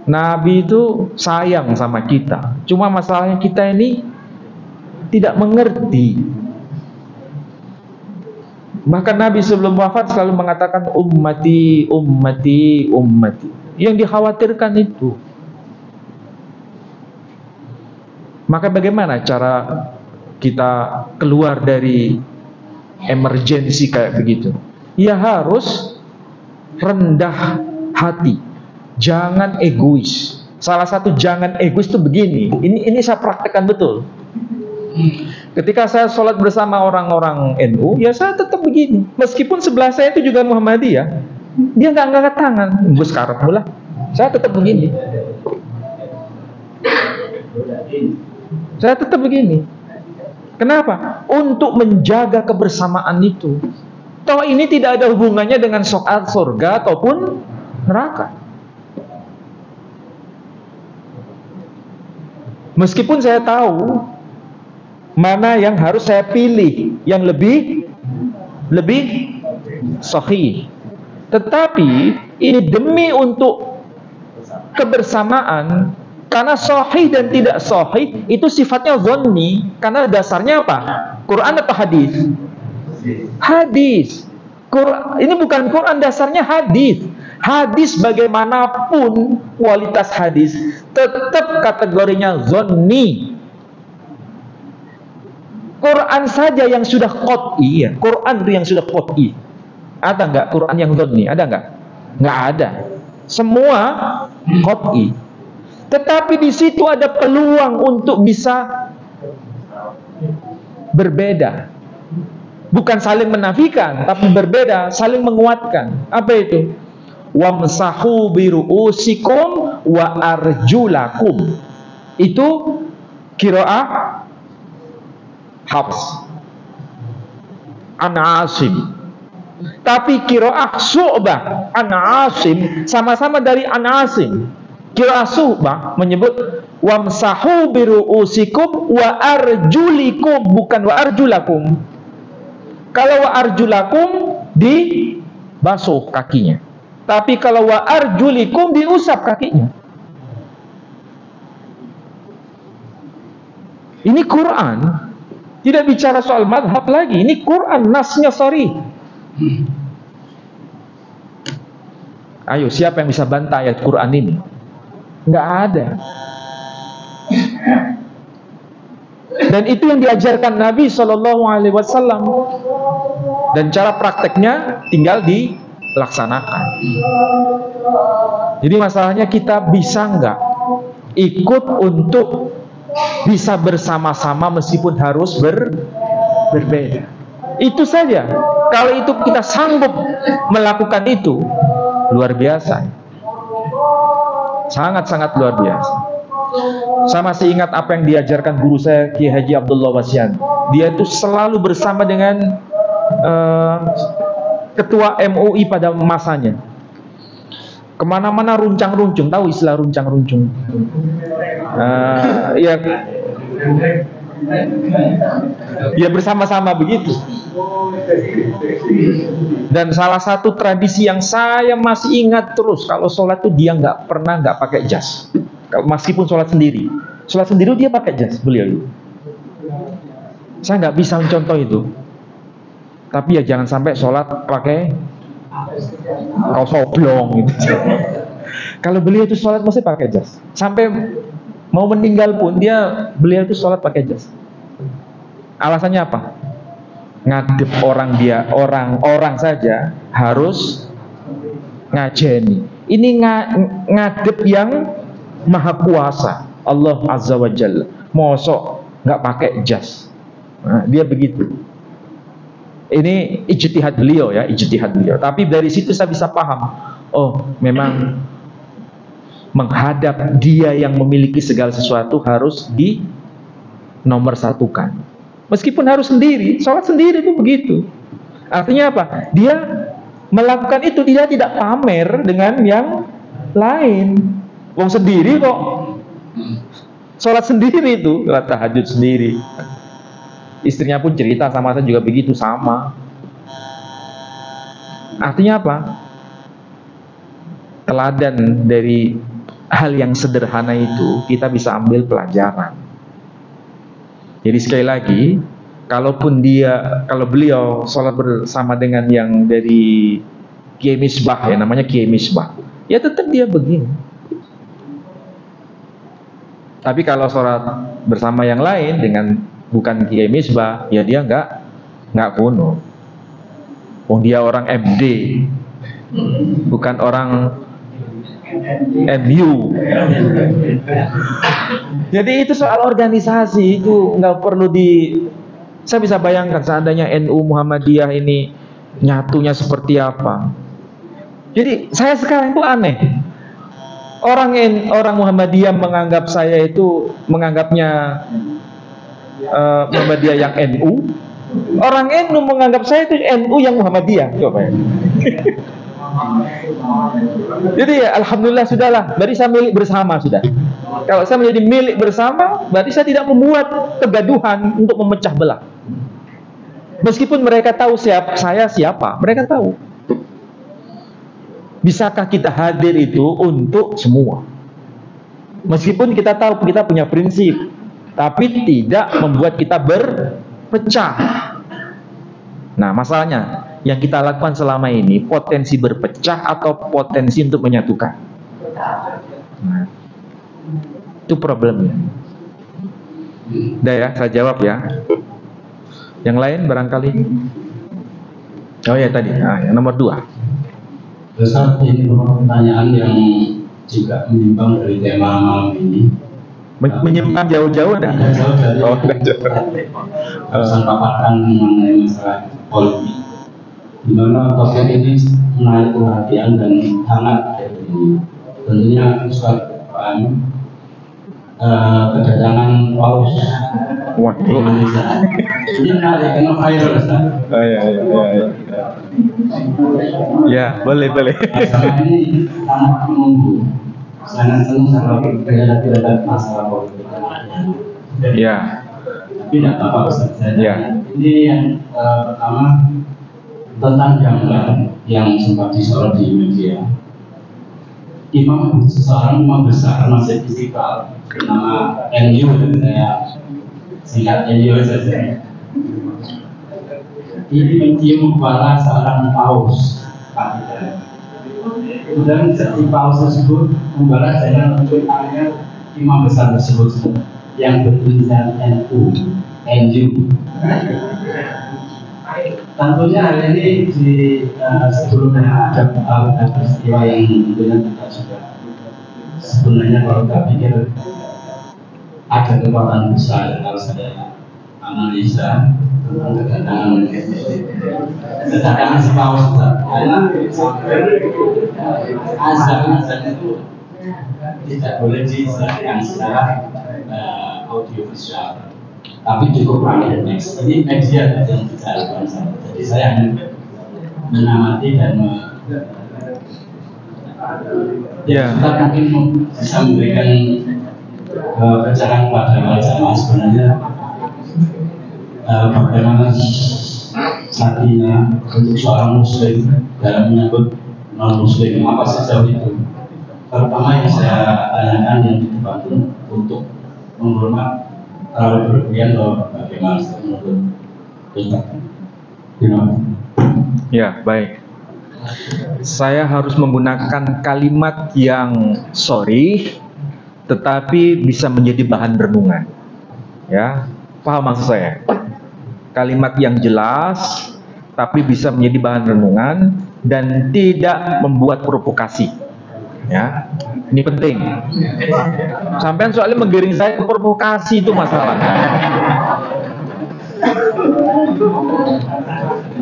Nabi itu sayang sama kita. Cuma masalahnya kita ini tidak mengerti. Bahkan Nabi sebelum wafat selalu mengatakan ummati, ummati, ummati. Yang dikhawatirkan itu. Maka bagaimana cara kita keluar dari emergensi kayak begitu? Ya harus rendah hati. Jangan egois. Salah satu jangan egois itu begini. Ini saya praktekkan betul. Ketika saya sholat bersama orang-orang NU, ya saya tetap begini. Meskipun sebelah saya itu juga Muhammadiyah, dia nggak angkat tangan. Gus karep lah. Saya tetap begini. Saya tetap begini. Kenapa? Untuk menjaga kebersamaan itu. Toh ini tidak ada hubungannya dengan soal surga ataupun neraka. Meskipun saya tahu mana yang harus saya pilih, yang lebih sahih. Tetapi ini demi untuk kebersamaan, karena sahih dan tidak sahih itu sifatnya dhanni. Karena dasarnya apa? Quran atau hadis? Hadis. Ini bukan Quran, dasarnya hadis. Hadis bagaimanapun kualitas hadis tetap kategorinya dhanni. Quran saja yang sudah qat'i, ya. Quran itu yang sudah qat'i. Ada nggak Quran yang dhanni? Ada nggak? Nggak ada. Semua qat'i. Tetapi di situ ada peluang untuk bisa berbeda. Bukan saling menafikan, tapi berbeda, saling menguatkan. Apa itu? Wamsahu biru'usikum wa arjulakum. Itu qiraah Hafs an Asim. Tapi qiraah Syu'bah an Asim sama-sama dari an Asim. Qiraah Syu'bah menyebut wamsahu biru'usikum wa arjulikum, bukan wa arjulakum. Kalau wa arjulakum dibasuh kakinya. Tapi kalau wa arjulikum diusap kakinya. Ini Quran. Tidak bicara soal madhab lagi. Ini Quran, nasnya sorry. Ayo, siapa yang bisa bantah ayat Quran ini? Nggak ada. Dan itu yang diajarkan Nabi SAW. Dan cara prakteknya tinggal dilaksanakan. Jadi masalahnya kita bisa nggak ikut untuk bisa bersama-sama meskipun harus berbeda. Itu saja. Kalau itu kita sanggup melakukan itu, luar biasa. Sangat-sangat luar biasa. Saya masih ingat apa yang diajarkan guru saya, Kiai Haji Abdullah Wasyan. Dia itu selalu bersama dengan ketua MUI pada masanya. Kemana-mana runcang-runcung, tahu istilah runcang-runcung? Ya bersama-sama begitu. Dan salah satu tradisi yang saya masih ingat terus, kalau sholat tuh dia nggak pakai jas. Meskipun sholat sendiri dia pakai jas beliau. Saya nggak bisa mencontoh itu. Tapi ya jangan sampai sholat pakai kaos oblong gitu. Kalau beliau itu sholat mesti pakai jas. Sampai mau meninggal pun beliau itu sholat pakai jas. Alasannya apa? Ngadep orang saja harus ngajeni. Ini ngadep yang maha kuasa, Allah Azza wa Jalla. Mosok nggak pakai jas. Nah, dia begitu. Ini ijtihad beliau ya, ijtihad beliau. Tapi dari situ saya bisa paham. Oh, memang menghadap dia yang memiliki segala sesuatu harus di nomor satukan. Meskipun harus sendiri, sholat sendiri itu begitu. Artinya apa? Dia melakukan itu dia tidak pamer dengan yang lain. Wong sendiri kok. Sholat sendiri itu, sholat tahajud sendiri. Istrinya pun cerita sama saya juga begitu, sama. Artinya apa? Teladan dari hal yang sederhana itu kita bisa ambil pelajaran. Jadi sekali lagi, kalau beliau sholat bersama dengan yang dari Kiai Misbah ya, namanya Kiai Misbah, ya tetap dia begini. Tapi kalau sholat bersama yang lain dengan bukan Kiai Misbah, ya dia nggak kuno. Oh, dia orang MD, bukan orang MU. Jadi itu soal organisasi itu nggak perlu saya bisa bayangkan seandainya NU Muhammadiyah ini nyatunya seperti apa. Jadi saya sekarang itu aneh. Orang Muhammadiyah menganggapnya Muhammadiyah yang NU. Orang NU menganggap saya itu NU yang Muhammadiyah. Coba ya. Jadi ya alhamdulillah sudahlah, berarti saya milik bersama sudah. Kalau saya menjadi milik bersama, berarti saya tidak membuat kegaduhan untuk memecah belah. Meskipun mereka tahu saya siapa, mereka tahu. Bisakah kita hadir itu untuk semua? Meskipun kita tahu kita punya prinsip, tapi tidak membuat kita berpecah. Nah, masalahnya yang kita lakukan selama ini potensi berpecah atau potensi untuk menyatukan. Nah, itu problemnya. Udah ya, saya jawab ya. Yang lain barangkali. Oh ya tadi, yang nomor 2. Ustaz, ini pertanyaan yang juga menyimpang dari tema malam ini. Menyimpang jauh-jauh dah. Jauh dari paparkan mengenai masalah politik. Di mana topik ini menarik perhatian dan hangat dari ini. Tentunya Ustaz paham kedatangan Paus di Indonesia. Ini menarik karena viral Ustaz. Ya, boleh. Masalah ini sangat menunggu. Sangat senang kalau kita tidak masalah politik. Ya. Tapi tidak apa-apa Ustaz. Ya. Ini yang pertama tentang gambar yang sempat disorot di media. Seorang imam besar Masjid Istiqlal nama NU, saya singkat NU saja. ini mencium kepala seorang paus. Kemudian si paus tersebut membalas dengan menunjuk tangannya imam besar tersebut yang bertulisan NU. Tentunya hal ini sebelumnya ada peristiwa yang tentunya kita sudah sebenarnya kalau kita pikir ada kekuatan besar kalau saya analisa tentang kedatangan si paus karena azan itu tidak boleh diserahkan secara audiovisual, tapi cukup pakai teks. Ini media yang bicarakan saya. Jadi saya hanya mengamati dan kita mungkin bisa memberikan pencerahan kepada jamaah sebenarnya bagaimana artinya untuk seorang muslim dalam menyambut non muslim, apa sejauh itu. Pertama yang saya tanyakan yang di depan untuk menghormat terlalu berlebihan atau bagaimana menurut Ustaz? Ya, baik. Saya harus menggunakan kalimat yang sorry, tetapi bisa menjadi bahan renungan. Ya, paham maksud saya? Kalimat yang jelas, tapi bisa menjadi bahan renungan dan tidak membuat provokasi. Ya, ini penting. Sampai soalnya menggiring saya ke provokasi itu masalahnya.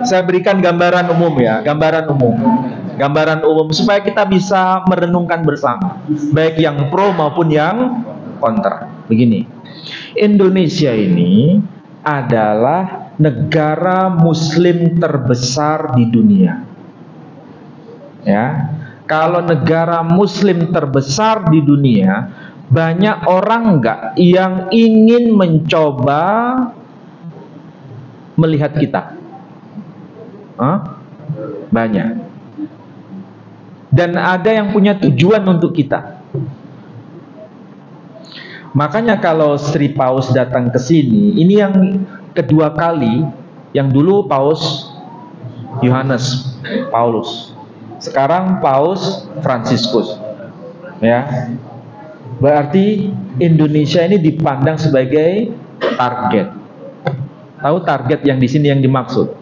Saya berikan gambaran umum ya, gambaran umum supaya kita bisa merenungkan bersama, baik yang pro maupun yang kontra. Begini, Indonesia ini adalah negara Muslim terbesar di dunia. Ya, kalau negara Muslim terbesar di dunia, banyak orang enggak yang ingin mencoba melihat kita? Banyak. Dan ada yang punya tujuan untuk kita. Makanya kalau Sri Paus datang ke sini, ini yang kedua kali. Yang dulu Paus Yohanes Paulus, sekarang Paus Fransiskus. Ya, berarti Indonesia ini dipandang sebagai target. Tahu target yang di sini yang dimaksud?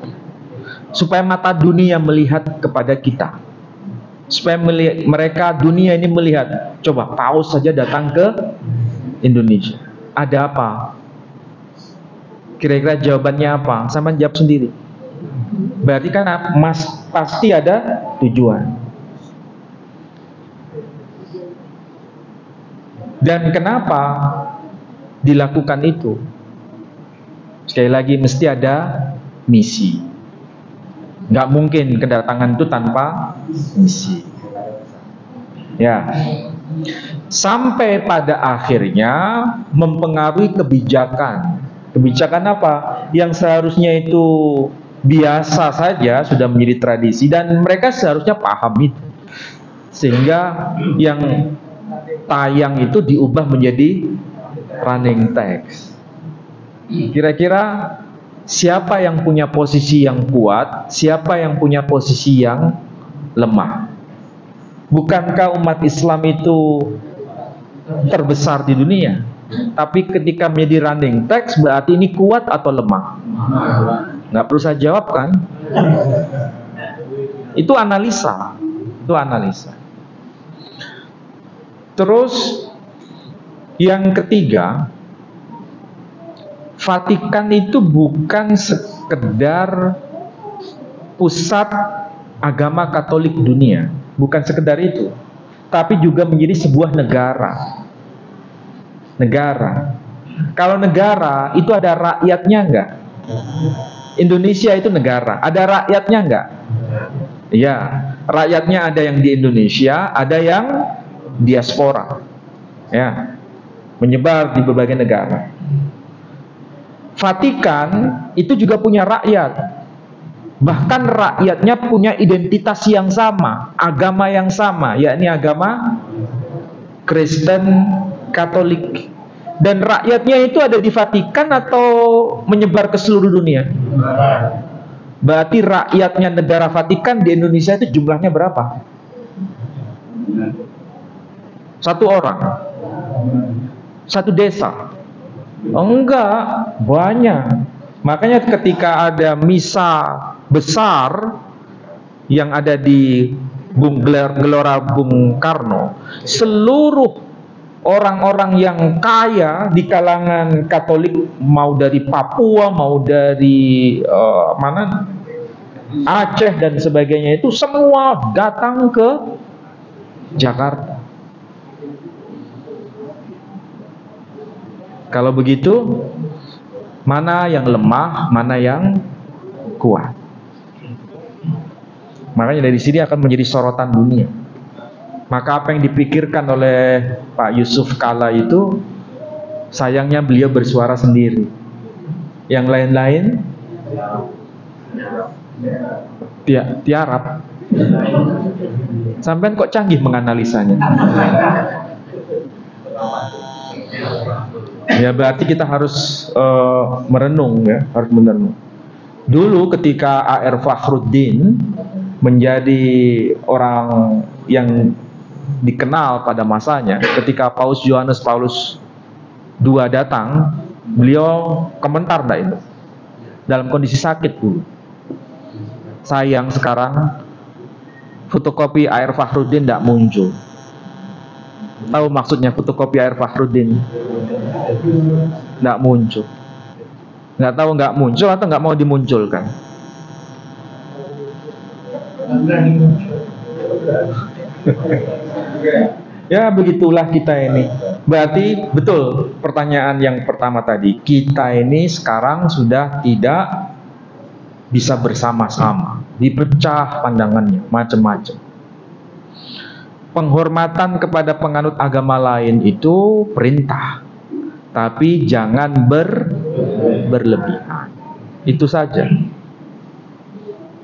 Supaya mata dunia melihat kepada kita. Supaya mereka dunia ini melihat, coba Paus saja datang ke Indonesia. Ada apa? Kira-kira jawabannya apa? Sama jawab sendiri. Berarti kan pasti ada tujuan. Dan kenapa dilakukan itu? Sekali lagi mesti ada misi. Nggak mungkin kedatangan itu tanpa misi. Ya. Sampai pada akhirnya mempengaruhi kebijakan. Kebijakan apa? Yang seharusnya itu biasa saja sudah menjadi tradisi dan mereka seharusnya paham itu. Sehingga yang tayang itu diubah menjadi running text. Kira-kira siapa yang punya posisi yang kuat, siapa yang punya posisi yang lemah? Bukankah umat Islam itu terbesar di dunia? Tapi ketika menjadi running text berarti ini kuat atau lemah? Nggak perlu saya jawab kan? Itu analisa. Terus yang ketiga, Vatikan itu bukan sekedar pusat agama Katolik dunia, bukan sekedar itu, tapi juga menjadi sebuah negara. Kalau negara itu ada rakyatnya enggak? Indonesia itu negara, ada rakyatnya enggak? Iya, rakyatnya ada yang di Indonesia, ada yang diaspora. Ya, menyebar di berbagai negara. Vatikan itu juga punya rakyat. Bahkan rakyatnya punya identitas yang sama, agama yang sama, yakni agama Kristen Katolik. Dan rakyatnya itu ada di Vatikan atau menyebar ke seluruh dunia? Berarti rakyatnya negara Vatikan di Indonesia itu jumlahnya berapa? 1 orang, 1 desa. Enggak, banyak. Makanya ketika ada misa besar yang ada di Gelora Bung Karno, seluruh orang-orang yang kaya di kalangan Katolik, mau dari Papua, mau dari Aceh dan sebagainya, itu semua datang ke Jakarta. Kalau begitu, mana yang lemah, mana yang kuat? Makanya dari sini akan menjadi sorotan dunia. Maka apa yang dipikirkan oleh Pak Yusuf Kala itu, sayangnya beliau bersuara sendiri. Yang lain-lain tiarap. Sampean kok canggih menganalisanya. Ya berarti kita harus merenung, ya, harus merenung. Dulu ketika A.R. Fakhruddin menjadi orang yang dikenal pada masanya, ketika Paus Yohanes Paulus II datang, beliau komentar itu dalam kondisi sakit dulu. Sayang sekarang fotokopi A.R. Fakhruddin tidak muncul. Tahu maksudnya fotokopi A.R. Fakhruddin? Tidak muncul. Nggak tahu nggak muncul atau nggak mau dimunculkan. Ya begitulah kita ini. Berarti betul pertanyaan yang pertama tadi, kita ini sekarang sudah tidak bisa bersama-sama, dipecah pandangannya macam-macam. Penghormatan kepada penganut agama lain itu perintah, tapi jangan berlebihan. Itu saja.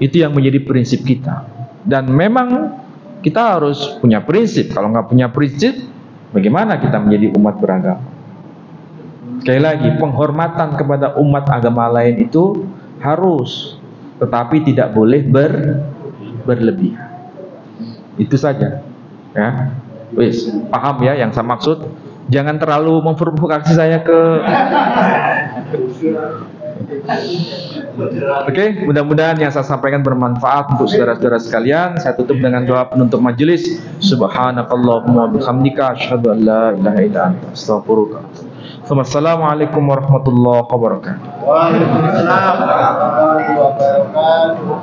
Itu yang menjadi prinsip kita. Dan memang kita harus punya prinsip. Kalau nggak punya prinsip, bagaimana kita menjadi umat beragama? Sekali lagi, penghormatan kepada umat agama lain itu harus, tetapi tidak boleh berlebihan. Itu saja. Ya, wis paham ya yang saya maksud. Jangan terlalu memprovokasi saya ke. Oke, mudah-mudahan yang saya sampaikan bermanfaat untuk saudara-saudara sekalian. Saya tutup dengan doa penutup majelis. Subhanakallahumma bihamdika asyhadu an la ilaha illa anta astaghfiruka. Assalamualaikum warahmatullahi wabarakatuh. Waalaikumsalam warahmatullahi wabarakatuh.